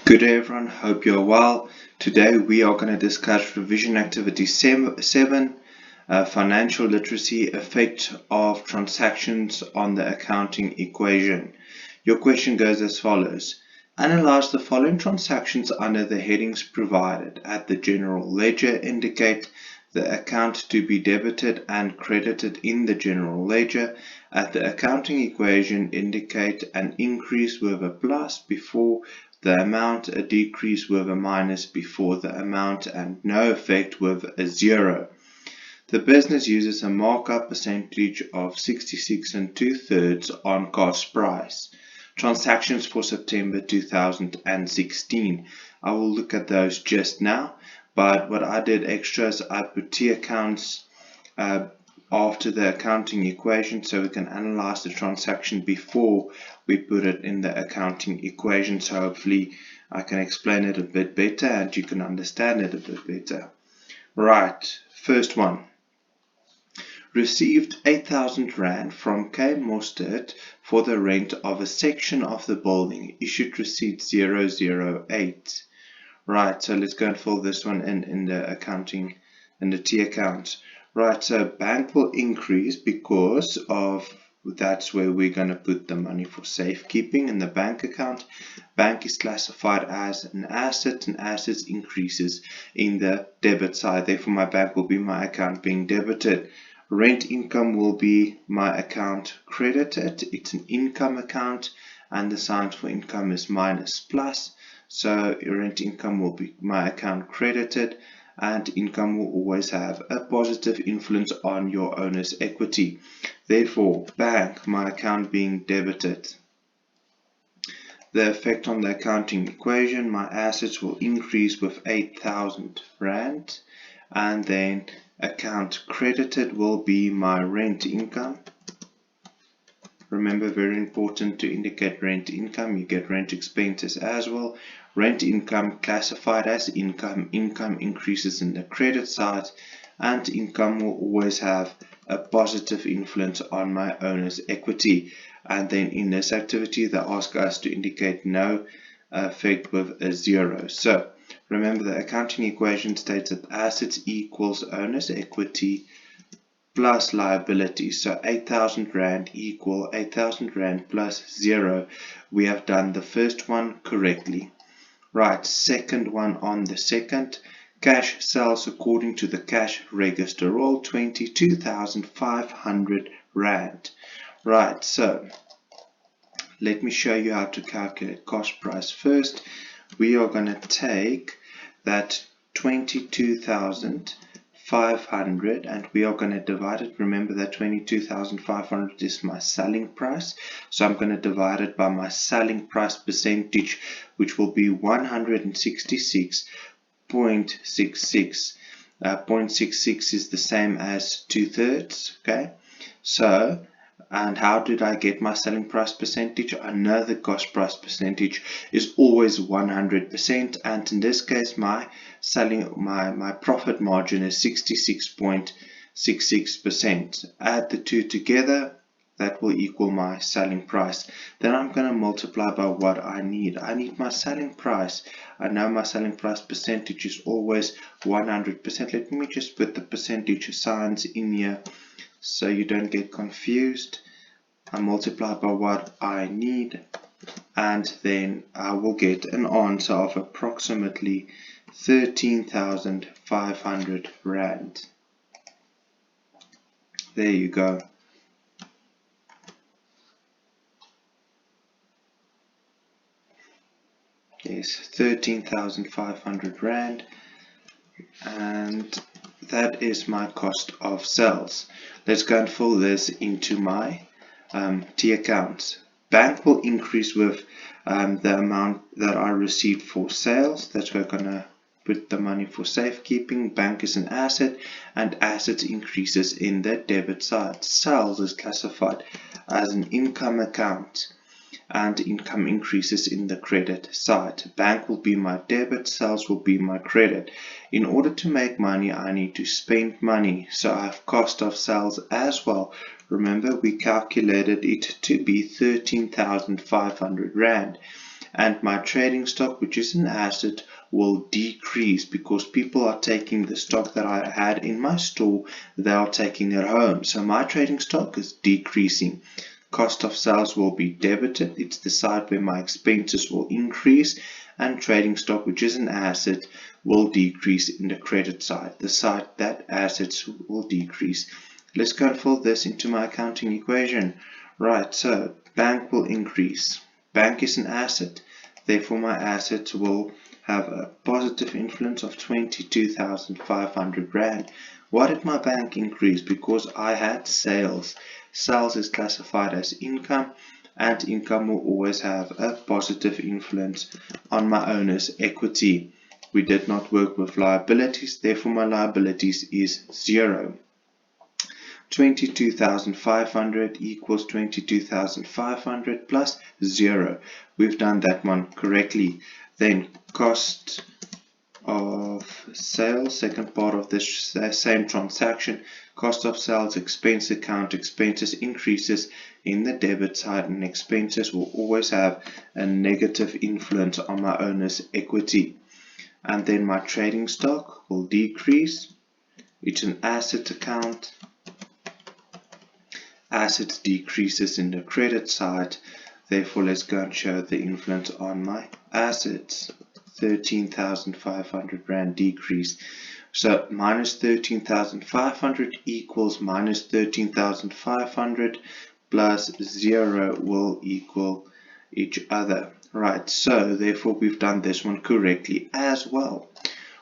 Good day everyone, hope you're well. Today we are going to discuss revision activity 7, financial literacy, effect of transactions on the accounting equation. Your question goes as follows. Analyze the following transactions under the headings provided. At the general ledger, indicate the account to be debited and credited in the general ledger. At the accounting equation, indicate an increase with a plus before the amount, a decrease with a minus before the amount, and no effect with a 0. The business uses a markup percentage of 66 2/3 on cost price. Transactions for September 2016. I will look at those just now, but what I did extra is I put T accounts after the accounting equation so we can analyze the transaction before we put it in the accounting equation. So hopefully I can explain it a bit better and you can understand it a bit better. Right, first one. Received 8,000 Rand from K Mostert for the rent of a section of the building. Issued receipt 008. Right, so let's go and fill this one in the accounting, in the T account. Right, so bank will increase because of that's where we're going to put the money for safekeeping in the bank account. Bank is classified as an asset, and assets increases in the debit side. Therefore, my bank will be my account being debited. Rent income will be my account credited. It's an income account, and the sign for income is minus plus. So rent income will be my account credited, and income will always have a positive influence on your owner's equity. Therefore, bank, my account being debited. The effect on the accounting equation, my assets will increase with 8,000 Rand, and then account credited will be my rent income. Remember, very important to indicate rent income. You get rent expenses as well. Rent income classified as income. Income increases in the credit side, and income will always have a positive influence on my owner's equity. And then in this activity, they ask us to indicate no effect with a 0. So remember, the accounting equation states that assets equals owner's equity plus liability. So 8,000 Rand equal 8,000 Rand plus 0. We have done the first one correctly. Right, second one on the second. Cash sells according to the cash register roll, 22,500 Rand. Right, so let me show you how to calculate cost price first. We are going to take that 22,500 and we are going to divide it. Remember that 22,500 is my selling price, so I'm going to divide it by my selling price percentage, which will be 166.66. 0.66 is the same as 2/3. Okay, so and how did I get my selling price percentage? I know the cost price percentage is always 100%, and in this case my profit margin is 66.66%. Add the two together, that will equal my selling price. Then I'm going to multiply by what I need. I need my selling price. I know my selling price percentage is always 100%. Let me just put the percentage signs in here so you don't get confused. I multiply by what I need, and then I will get an answer of approximately 13,500 Rand. There you go. Yes, 13,500 Rand, and that is my cost of sales. Let's go and fill this into my T accounts. Bank will increase with the amount that I received for sales. That's where we're going to put the money for safekeeping. Bank is an asset, and assets increases in the debit side. Sales is classified as an income account, and income increases in the credit side. Bank will be my debit, sales will be my credit. In order to make money, I need to spend money, so I have cost of sales as well. Remember, we calculated it to be 13,500 Rand. and my trading stock, which is an asset, will decrease because people are taking the stock that I had in my store, they are taking it home. So my trading stock is decreasing. Cost of sales will be debited. It's the side where my expenses will increase, and trading stock, which is an asset, will decrease in the credit side, the side that assets will decrease. Let's go and fill this into my accounting equation. Right, so bank will increase. Bank is an asset, therefore my assets will have a positive influence of 22,500 Rand. Why did my bank increase? Because I had sales. Sales is classified as income, and income will always have a positive influence on my owner's equity. We did not work with liabilities, therefore my liabilities is 0. 22,500 equals 22,500 plus 0. We've done that one correctly. Then cost of sales, second part of this same transaction, cost of sales, expense account, expenses increases in the debit side, and expenses will always have a negative influence on my owner's equity. And then my trading stock will decrease. It's an asset account. Assets decreases in the credit side, therefore let's go and show the influence on my assets. 13,500 Rand decrease. So minus 13,500 equals minus 13,500 plus 0 will equal each other. Right, so therefore we've done this one correctly as well.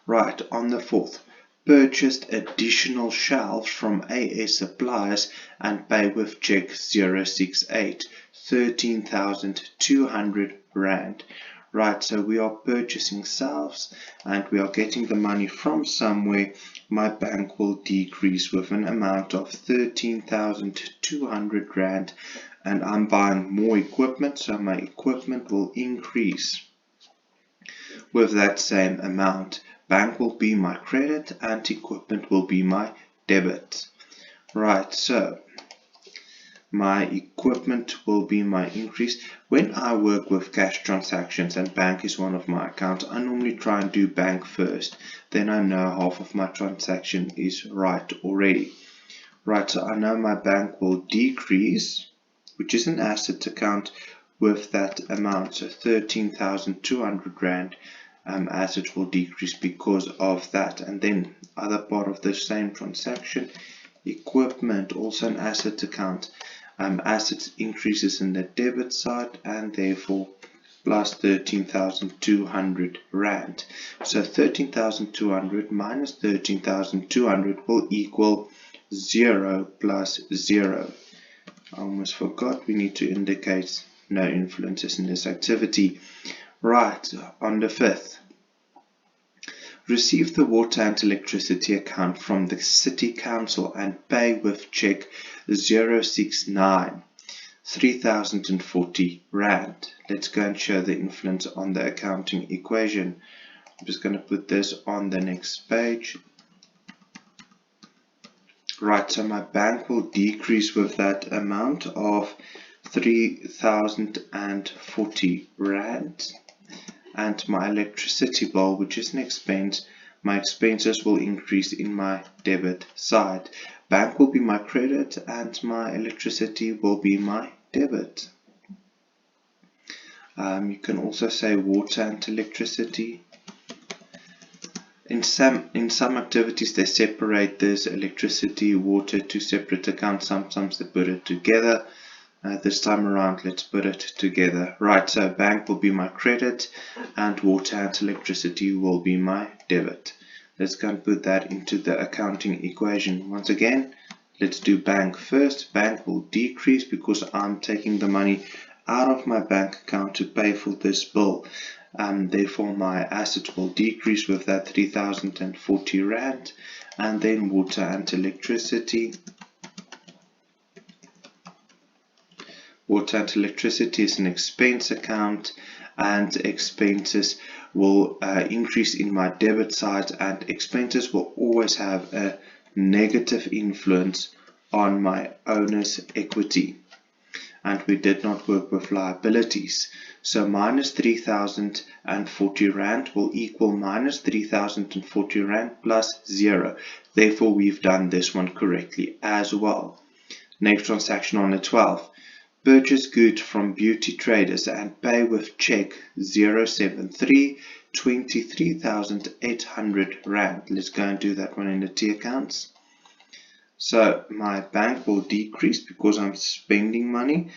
Right, on the fourth, purchased additional shelves from AS Supplies and pay with check 068, 13,200 Rand. Right, so we are purchasing shelves and we are getting the money from somewhere. My bank will decrease with an amount of 13,200 Rand, and I'm buying more equipment, so my equipment will increase with that same amount. Bank will be my credit and equipment will be my debit. Right, so my equipment will be my increase. When I work with cash transactions and bank is one of my accounts, I normally try and do bank first. Then I know half of my transaction is right already. Right, so I know my bank will decrease, which is an asset account, with that amount. So 13,200 Rand assets will decrease because of that. And then other part of the same transaction, equipment, also an asset account. Assets increases in the debit side and therefore plus 13,200 Rand. So 13,200 minus 13,200 will equal 0 plus 0. I almost forgot, we need to indicate no influences in this activity. Right, on the fifth, receive the water and electricity account from the City Council and pay with check 069, 3,040 Rand. Let's go and show the influence on the accounting equation. I'm just going to put this on the next page. Right, so my bank will decrease with that amount of 3,040 Rand. And my electricity bill, which is an expense, my expenses will increase in my debit side. Bank will be my credit and my electricity will be my debit. You can also say water and electricity. In some activities they separate this electricity, water to separate accounts. Sometimes they put it together. This time around, let's put it together. Right, so bank will be my credit and water and electricity will be my debit. Let's go and put that into the accounting equation. Once again, let's do bank first. Bank will decrease because I'm taking the money out of my bank account to pay for this bill. Therefore, my assets will decrease with that 3,040 Rand. And then water and electricity. Water and electricity is an expense account, and expenses will increase in my debit side, and expenses will always have a negative influence on my owner's equity. and we did not work with liabilities. So minus 3,040 Rand will equal minus 3,040 Rand plus 0. Therefore, we've done this one correctly as well. Next transaction on the 12th. Purchase goods from beauty traders and pay with check 073 23,800 Rand. Let's go and do that one in the T accounts. So my bank will decrease because I'm spending money.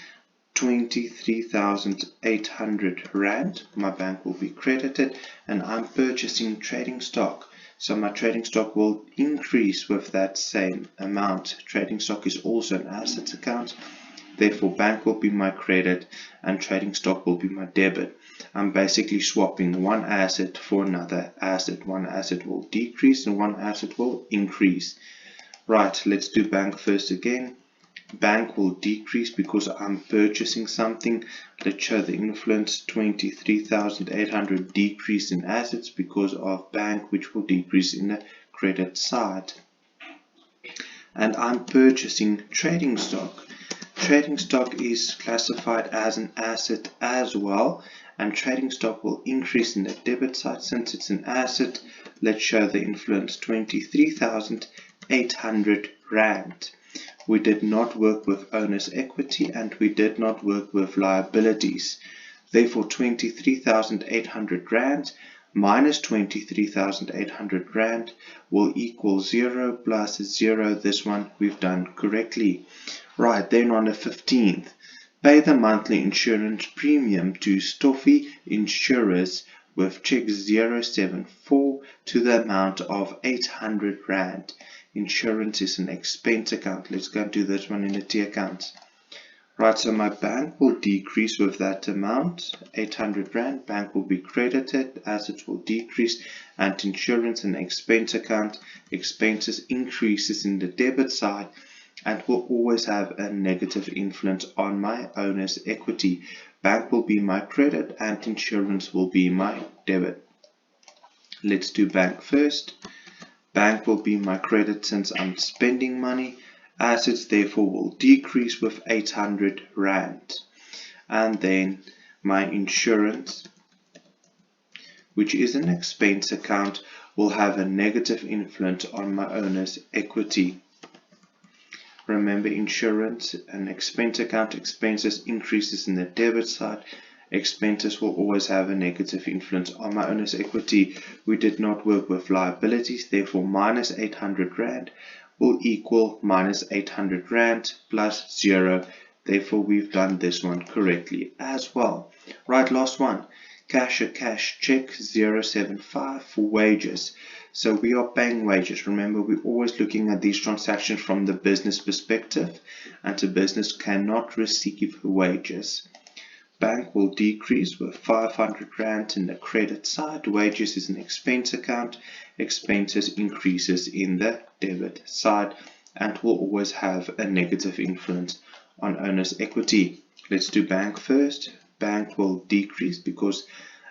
23,800 Rand. My bank will be credited, and I'm purchasing trading stock. So my trading stock will increase with that same amount. Trading stock is also an assets account. Therefore, bank will be my credit and trading stock will be my debit. I'm basically swapping one asset for another asset. One asset will decrease and one asset will increase. Right, let's do bank first again. Bank will decrease because I'm purchasing something. Let's show the influence. 23,800 decrease in assets because of bank, which will decrease in the credit side. And I'm purchasing trading stock. Trading stock is classified as an asset as well, and trading stock will increase in the debit side since it's an asset. Let's show the influence. 23,800 Rand. We did not work with owner's equity and we did not work with liabilities. Therefore, 23,800 Rand minus 23,800 Rand will equal 0 plus 0. This one we've done correctly. Right, then on the 15th, pay the monthly insurance premium to Stoffy Insurers with check 074 to the amount of 800 Rand. Insurance is an expense account. Let's go and do this one in the T accounts. Right, so my bank will decrease with that amount, 800 Rand. Bank will be credited, assets will decrease, and insurance and expense account. Expenses increases in the debit side and will always have a negative influence on my owner's equity. Bank will be my credit and insurance will be my debit. Let's do bank first. Bank will be my credit since I'm spending money. Assets therefore will decrease with 800 Rand. And then my insurance, which is an expense account, will have a negative influence on my owner's equity. Remember, insurance and expense account, expenses increases in the debit side. Expenses will always have a negative influence on my owner's equity. We did not work with liabilities, therefore minus 800 Rand will equal minus 800 Rand plus 0. Therefore, we've done this one correctly as well. Right, last one. Cash a cash check 075 for wages. So we are paying wages. Remember, we're always looking at these transactions from the business perspective, and the business cannot receive wages. Bank will decrease with 500 Rand in the credit side. Wages is an expense account. Expenses increases in the debit side and will always have a negative influence on owner's equity. Let's do bank first. Bank will decrease because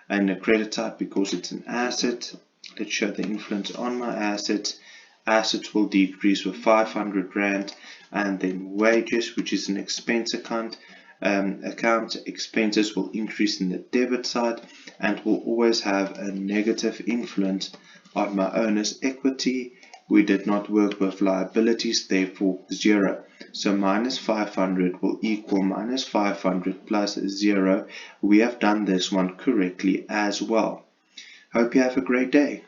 in the credit side because it's an asset. Let's show the influence on my assets. Assets will decrease with 500 Rand, and then wages, which is an expense account. Expenses will increase in the debit side and will always have a negative influence on my owner's equity. We did not work with liabilities, therefore 0. So minus 500 will equal minus 500 plus 0. We have done this one correctly as well. Hope you have a great day.